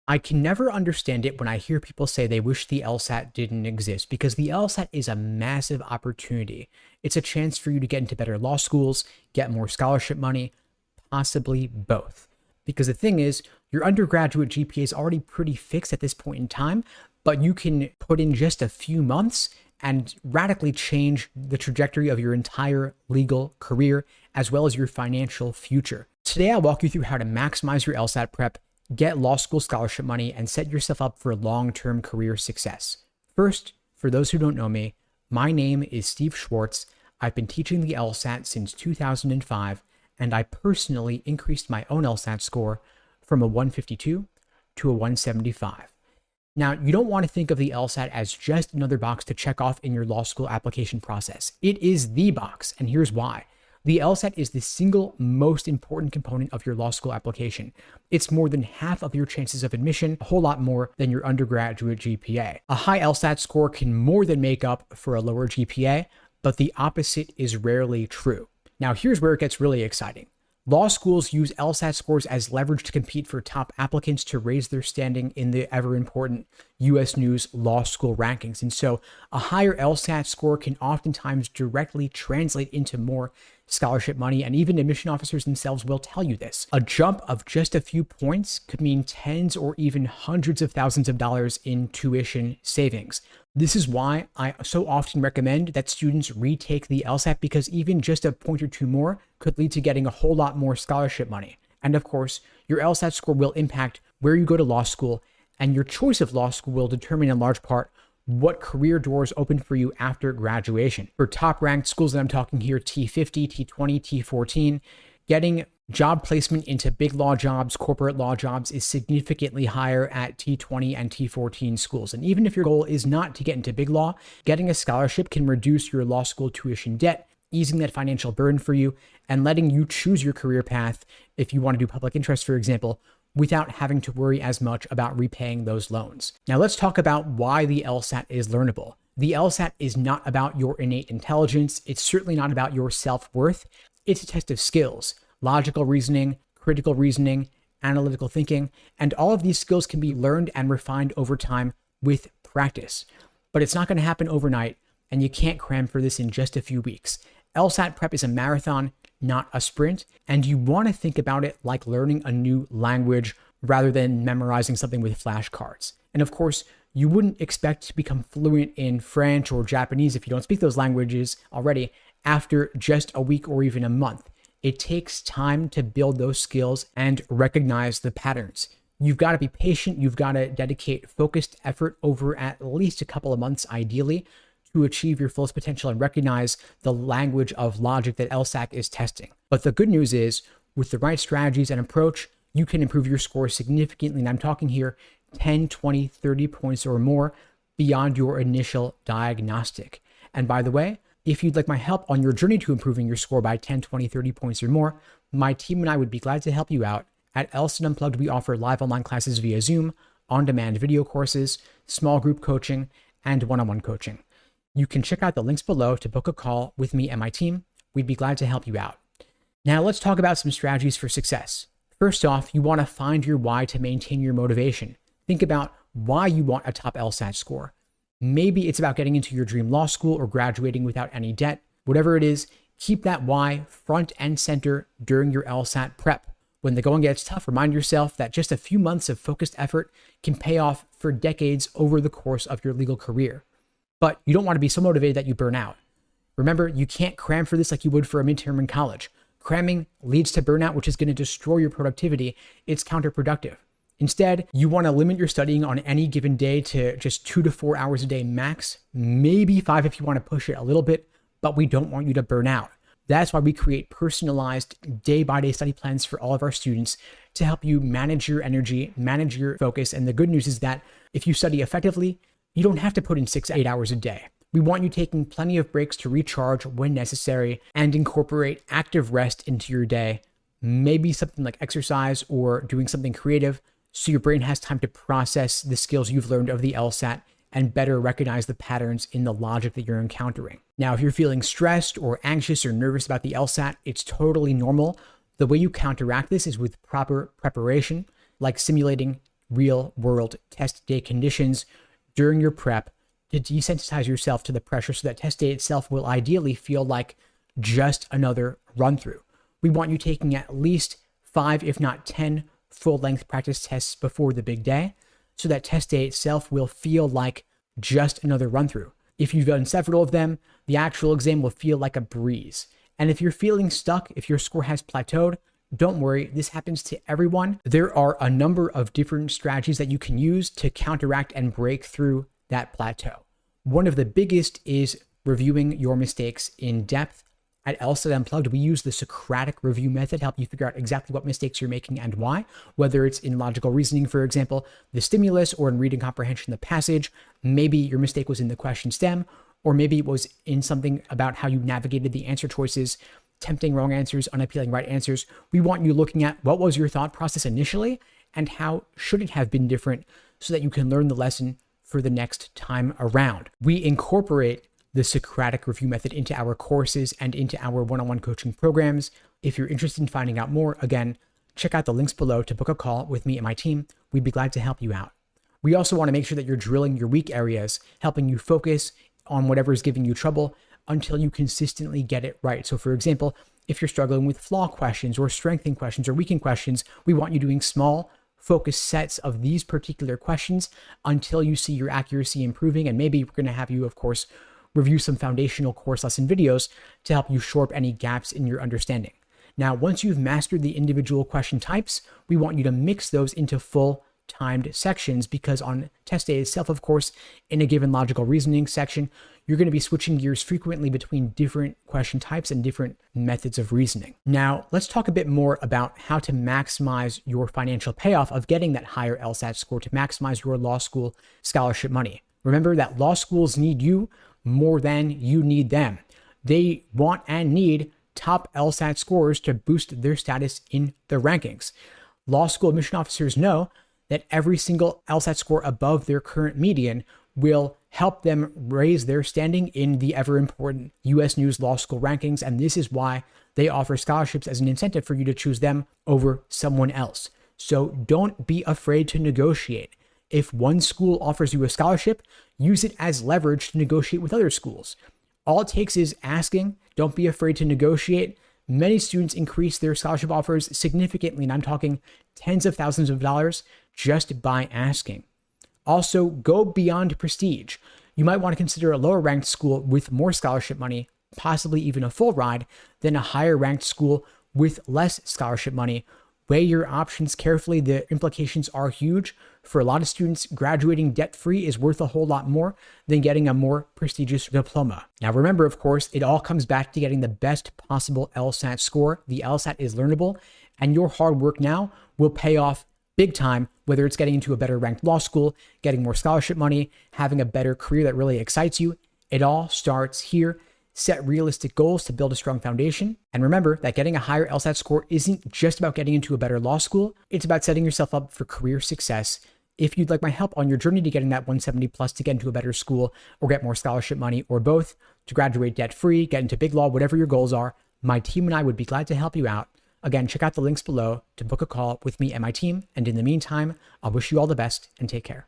I can never understand it when I hear people say they wish the LSAT didn't exist because the LSAT is a massive opportunity. It's a chance for you to get into better law schools, get more scholarship money, possibly both. Because the thing is, your undergraduate GPA is already pretty fixed at this point in time, but you can put in just a few months and radically change the trajectory of your entire legal career as well as your financial future. Today, I'll walk you through how to maximize your LSAT prep, get law school scholarship money, and set yourself up for long-term career success. First, for those who don't know me, my name is Steve Schwartz. I've been teaching the LSAT since 2005, and I personally increased my own LSAT score from a 152 to a 175. Now, you don't want to think of the LSAT as just another box to check off in your law school application process. It is the box, and here's why. The LSAT is the single most important component of your law school application. It's more than half of your chances of admission, a whole lot more than your undergraduate GPA. A high LSAT score can more than make up for a lower GPA, but the opposite is rarely true. Now, here's where it gets really exciting. Law schools use LSAT scores as leverage to compete for top applicants to raise their standing in the ever-important US News Law School rankings. And so a higher LSAT score can oftentimes directly translate into more scholarship money, and even admission officers themselves will tell you this. A jump of just a few points could mean tens or even hundreds of thousands of dollars in tuition savings. This is why I so often recommend that students retake the LSAT, because even just a point or two more could lead to getting a whole lot more scholarship money. And of course, your LSAT score will impact where you go to law school, and your choice of law school will determine in large part what career doors open for you after graduation. For top ranked schools that I'm talking here, T50, T20, T14, getting job placement into big law jobs, corporate law jobs is significantly higher at T20 and T14 schools. And even if your goal is not to get into big law, getting a scholarship can reduce your law school tuition debt, easing that financial burden for you and letting you choose your career path if you want to do public interest, for example, without having to worry as much about repaying those loans. Now let's talk about why the LSAT is learnable. The LSAT is not about your innate intelligence. It's certainly not about your self-worth. It's a test of skills, logical reasoning, critical reasoning, analytical thinking, and all of these skills can be learned and refined over time with practice. But it's not going to happen overnight, and you can't cram for this in just a few weeks. LSAT prep is a marathon, not a sprint, and you want to think about it like learning a new language rather than memorizing something with flashcards. And of course, you wouldn't expect to become fluent in French or Japanese if you don't speak those languages already after just a week or even a month. It takes time to build those skills and recognize the patterns. You've got to be patient. You've got to dedicate focused effort over at least a couple of months, ideally, to achieve your fullest potential and recognize the language of logic that LSAC is testing. But the good news is, with the right strategies and approach, you can improve your score significantly. And I'm talking here 10, 20, 30 points or more beyond your initial diagnostic. And by the way, if you'd like my help on your journey to improving your score by 10, 20, 30 points or more, my team and I would be glad to help you out. At LSAT Unplugged, we offer live online classes via Zoom, on-demand video courses, small group coaching, and one-on-one coaching. You can check out the links below to book a call with me and my team. We'd be glad to help you out. Now let's talk about some strategies for success. First off, you want to find your why to maintain your motivation. Think about why you want a top LSAT score. Maybe it's about getting into your dream law school or graduating without any debt. Whatever it is, keep that why front and center during your LSAT prep. When the going gets tough, remind yourself that just a few months of focused effort can pay off for decades over the course of your legal career. But you don't want to be so motivated that you burn out. Remember, you can't cram for this like you would for a midterm in college. Cramming leads to burnout, which is going to destroy your productivity. It's counterproductive. Instead, you want to limit your studying on any given day to just 2 to 4 hours a day max, maybe 5 if you want to push it a little bit, but we don't want you to burn out. That's why we create personalized day-by-day study plans for all of our students to help you manage your energy, manage your focus. And the good news is that if you study effectively, you don't have to put in 6 to 8 hours a day. We want you taking plenty of breaks to recharge when necessary and incorporate active rest into your day, maybe something like exercise or doing something creative so your brain has time to process the skills you've learned of the LSAT and better recognize the patterns in the logic that you're encountering. Now, if you're feeling stressed or anxious or nervous about the LSAT, it's totally normal. The way you counteract this is with proper preparation, like simulating real world test day conditions during your prep to desensitize yourself to the pressure so that test day itself will ideally feel like just another run through. We want you taking at least 5, if not 10 full length practice tests before the big day so that test day itself will feel like just another run through. If you've done several of them, the actual exam will feel like a breeze. And if you're feeling stuck, if your score has plateaued, don't worry, this happens to everyone. There are a number of different strategies that you can use to counteract and break through that plateau. One of the biggest is reviewing your mistakes in depth. At LSAT Unplugged, we use the Socratic review method to help you figure out exactly what mistakes you're making and why, whether it's in logical reasoning, for example, the stimulus, or in reading comprehension, the passage. Maybe your mistake was in the question stem, or maybe it was in something about how you navigated the answer choices, tempting wrong answers, unappealing right answers. We want you looking at what was your thought process initially and how should it have been different so that you can learn the lesson for the next time around. We incorporate the Socratic review method into our courses and into our one-on-one coaching programs. If you're interested in finding out more, again, check out the links below to book a call with me and my team. We'd be glad to help you out. We also want to make sure that you're drilling your weak areas, helping you focus on whatever is giving you trouble until you consistently get it right. So for example, if you're struggling with flaw questions or strengthening questions or weakening questions, we want you doing small, focused sets of these particular questions until you see your accuracy improving. And maybe we're going to have you, of course, review some foundational course lesson videos to help you shore up any gaps in your understanding. Now, once you've mastered the individual question types, we want you to mix those into full timed sections, because on test day itself, of course, in a given logical reasoning section, you're going to be switching gears frequently between different question types and different methods of reasoning. Now, let's talk a bit more about how to maximize your financial payoff of getting that higher LSAT score to maximize your law school scholarship money. Remember that law schools need you more than you need them. They want and need top LSAT scores to boost their status in the rankings. Law school admission officers know that every single LSAT score above their current median will help them raise their standing in the ever important US News Law School rankings. And this is why they offer scholarships as an incentive for you to choose them over someone else. So don't be afraid to negotiate. If one school offers you a scholarship, use it as leverage to negotiate with other schools. All it takes is asking. Don't be afraid to negotiate. Many students increase their scholarship offers significantly, and I'm talking tens of thousands of dollars just by asking. Also, go beyond prestige. You might want to consider a lower ranked school with more scholarship money, possibly even a full ride, than a higher ranked school with less scholarship money. Weigh your options carefully. The implications are huge. For a lot of students, graduating debt-free is worth a whole lot more than getting a more prestigious diploma. Now remember, of course, it all comes back to getting the best possible LSAT score. The LSAT is learnable, and your hard work now will pay off big time, whether it's getting into a better ranked law school, getting more scholarship money, having a better career that really excites you. It all starts here. Set realistic goals to build a strong foundation. And remember that getting a higher LSAT score isn't just about getting into a better law school. It's about setting yourself up for career success. If you'd like my help on your journey to getting that 170 plus to get into a better school or get more scholarship money, or both, to graduate debt-free, get into big law, whatever your goals are, my team and I would be glad to help you out. Again, check out the links below to book a call with me and my team. And in the meantime, I'll wish you all the best and take care.